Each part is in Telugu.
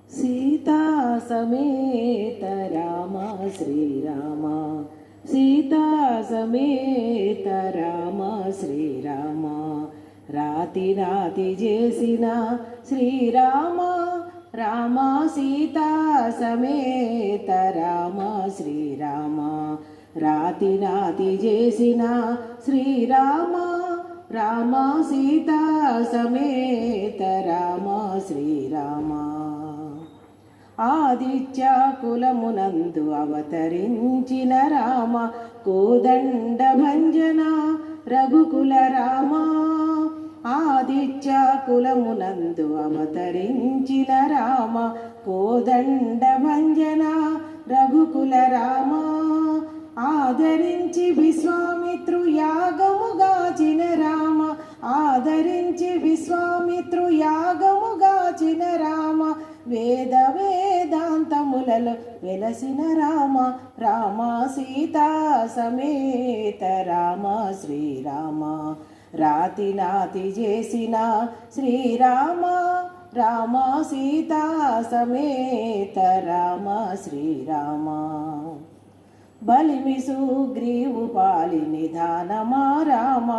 सीता समेत राम श्रीराम, सीता समेत राम श्रीराम, राति राति చేసిన శ్రీరామ, రామ సీతా సమేత రామ శ్రీరామ, రాతి రాతి చేసిన శ్రీరామ, రామ సీతా సమేత రామ శ్రీరామ. ఆదిత్య కులమునందు అవతరించిన రామ, కోదండ భంజన రఘుకుల రామ. ఆదిత్య కులమునందు అవతరించిన రామ, కోదండ భంజన రఘుకుల రామ. ఆదరించి విశ్వామిత్రు యాగముగాచిన రామ, ఆదరించి విశ్వామిత్రు యాగముగాచిన రామ. వేద వేదాంతములలో వెలసిన రామ, రామ సీతా సమేత రామ శ్రీరామ, రాతి నాతి చేసిన శ్రీరామ, రామ సీతా సమేత రామ శ్రీరామ. బలిమి సుగ్రీవు పాలి నిధానమా రామ,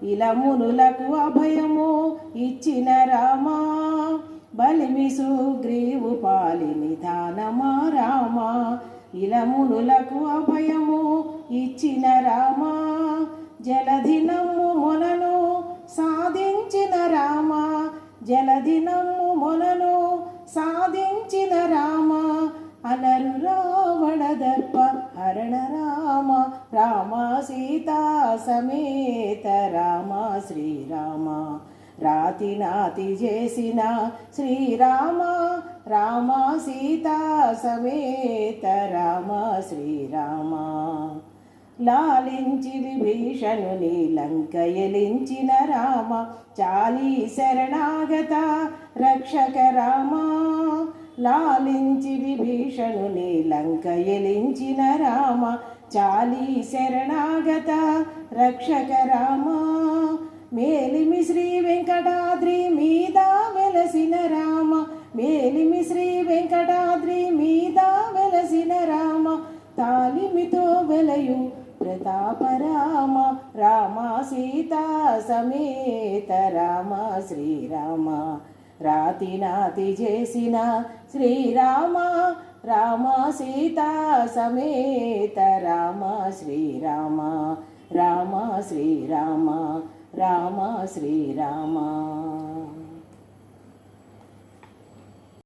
ఇలమునులకు అభయము ఇచ్చిన రామ. బలిమి సుగ్రీవు పాలి నిధానమా రామ, ఇలమునులకు అభయము ఇచ్చిన రామ. జలధినము మొలను సాధించిన రామ, జలధినము మొలను సాధించిన రామ. అలరు రావణ దర్ప హరణ రామ, రామ సీతా సమేత రామ శ్రీరామ, రాతి నాతి చేసిన శ్రీరామ, రామ సీతా సమేత రామ శ్రీరామ. లాలించి విభీషణుని లంక ఎలించిన రామ, చాలి శరణాగత రక్షక రామ. లాలించి విభీషణుని లంక ఎలించిన రామ, చాలి శరణాగత రక్షక రామ. మేలిమి శ్రీ వెంకటాద్రి మీద వెలసిన రామ, మేలిమి శ్రీ వెంకటాద్రి మీద వెలసిన రామ. తాలిమితో వెలయు ప్రతాపరామ, రామ సీతా సమేత రామ శ్రీరామ, రాతి నాతి చేసిన శ్రీరామ, రామ సీతా సమేత రామ శ్రీరామ, రామ శ్రీరామ, రామ శ్రీరామ.